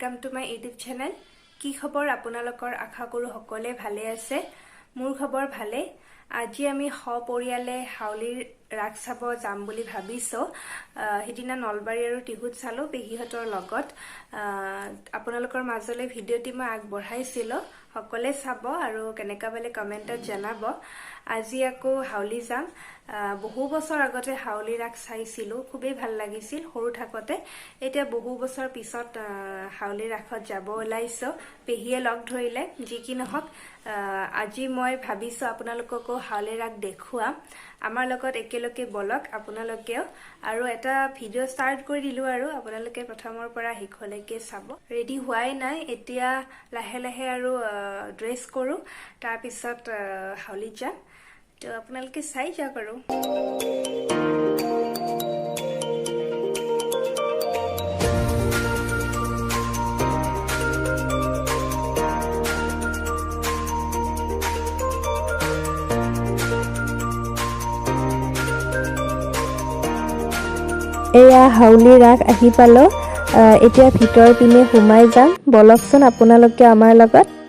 welcome to my YouTube channel की खबर आपनालोकर आशा करू सकले भाले आछे मोर खबर भाले আজি আমি সপৰিয়ালে হাউলিৰ ৰাস চাব যাম বুলি ভাবিছো হিদিনা নলবাৰী আৰু টিহুত চালো পেহিহতৰ লগত আপোনালোকৰ মাজলৈ ভিডিওটি মই আগবঢ়াইছিলো সকলে চাব আৰু কেনেকা বলে কমেন্টত জনাব আজি আকৌ হাউলি যাম বহু বছৰ আগতে হাউলি ৰাস চাইছিলো খুবেই ভাল লাগিছিল সৰু থাকতে এতিয়া বহু বছৰ পিছত হাউলি ৰাসত যাব ওলাইছো পেহিয়ে লগ ধৰিলে যি কি নহক আজি মই ভাবিছো আপোনালোককো হাউলি ৰাস দেখুৱা আমাৰ লগত একেলকে বল'ক আপোনালোকেও আৰু এটা ভিডিও স্টাৰ্ট কৰি দিলো আৰু আপোনালোকে প্ৰথমৰ পৰা শেষলৈকে চাব ৰেডি হোৱাই নাই এতিয়া লাহে লাহে আৰু ড্ৰেছ কৰো তাৰ পিছত হাউলি যাম তো আপোনালোকে চাই যাওক আৰু এয়া হাউলি ৰাস আহি পালো এতিয়া ভিতৰ পিনে সোমাই যাম বলকচোন আপোনালোকে আমাৰ লগত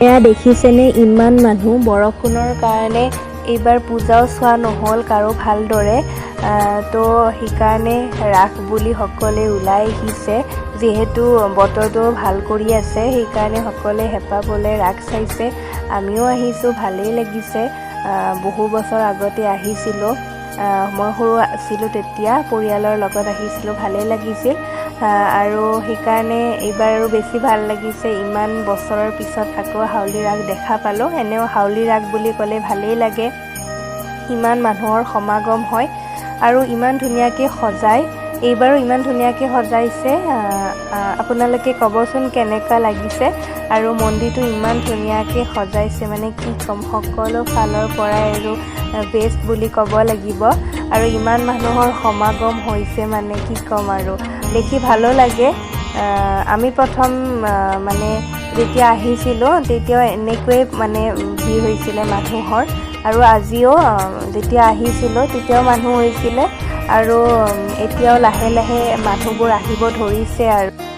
এয়া দেখিছেনে ইমান মানুহ বৰষুণৰ কাৰণে এইবাৰ পূজাও চোৱা নহল কাৰো ভালদৰে তো হিকাৰণে ৰাস বুলি সকলে ওলাই আহিছে যেহেতু বতৰটো ভাল কৰি আছে হিকাৰণে সকলে হেপাবলে ৰাস চাইছে আমিও আহিছো ভালেই লাগিছে বহু বছৰ আগতে আহিছিলো মই সৰু আছিলো তেতিয়া পৰিয়ালৰ লগত আহিছিলো ভালেই লাগিছিল আৰু হিকাৰণে এইবাৰ আৰু বেছি ভাল লাগিছে ইমান বছৰৰ পিছত আকৌ হাউলি ৰাস দেখা পালো এনেও হাউলি ৰাস বুলি ক'লে ভালেই লাগে ইমান মানুহৰ সমাগম হয় আৰু ইমান ধুনীয়াকৈ সজায় এইবাৰো ইমান ধুনীয়াকৈ সজাইছে আপোনালোকে ক'বচোন কেনেকা লাগিছে আৰু মন্দিৰটো ইমান ধুনীয়াকৈ সজাইছে মানে কি কম সকলো ফালৰ পৰা আৰু বেষ্ট বুলি ক'ব লাগিব আৰু ইমান মানুহৰ সমাগম হৈছে মানে কি কম আৰু দেখি ভালো লাগে আমি প্ৰথম মানে যেতিয়া আহিছিলো তেতিয়াও এনেকৈ মানে ভিৰ হৈছিলে মানুহৰ আৰু আজিও যেতিয়া আহিছিলো তেতিয়াও মানুহ হৈছিলে আৰু এতিয়াও লাহে লাহে মানুহবোৰ আহিব ধৰিছে আৰু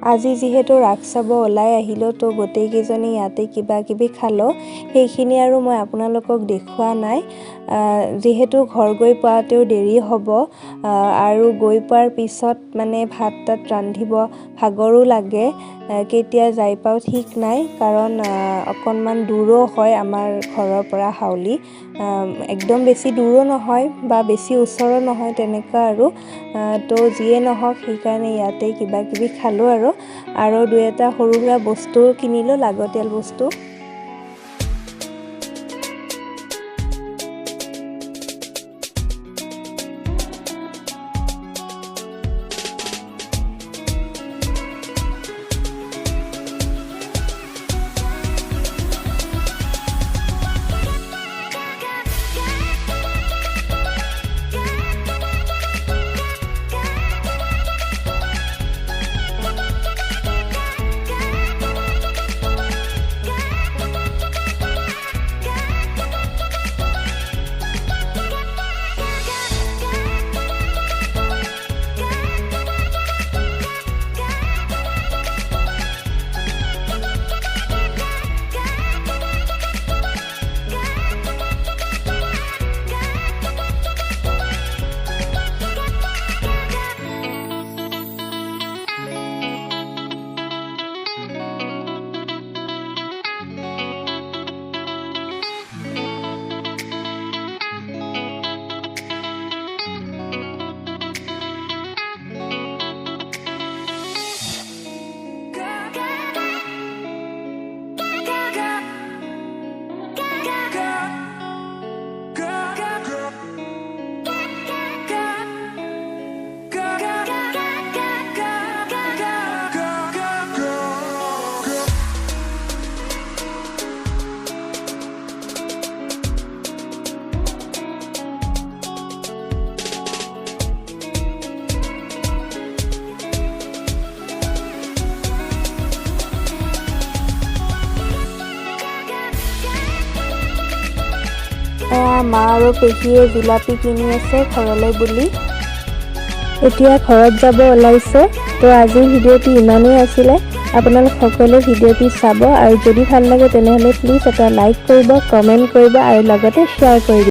আজি যিহেতু ৰাস চাব ওলাই আহিলোঁ তো গোটেইকেইজনী ইয়াতে কিবা কিবি খালোঁ সেইখিনি আৰু মই আপোনালোকক দেখুওৱা নাই যিহেতু ঘৰ গৈ পোৱাতেও দেৰি হ'ব আৰু গৈ পোৱাৰ পিছত মানে ভাত তাত ৰান্ধিব ভাগৰো লাগে কেতিয়া যাই পাওঁ ঠিক নাই কাৰণ অকণমান দূৰো হয় আমাৰ ঘৰৰ পৰা হাউলি একদম বেছি দূৰো নহয় বা বেছি ওচৰো নহয় তেনেকুৱা আৰু তো যিয়ে নহওক সেইকাৰণে ইয়াতে কিবা কিবি খালোঁ আৰু দুই এটা সৰু সুৰা বস্তু কিনিলোঁ লাগতিয়াল বস্তু মা আৰু পেহীয়ে জিলাপি কিনি আছে ঘৰলৈ বুলি এতিয়া ঘৰত যাব ওলাইছে তো আজিৰ ভিডিঅ'টি ইমানেই আছিলে আপোনালোক সকলোৱে ভিডিঅ'টি চাব আৰু যদি ভাল লাগে তেনেহ'লে প্লিজ এটা লাইক কৰিব কমেণ্ট কৰিব আৰু লগতে শ্বেয়াৰ কৰিব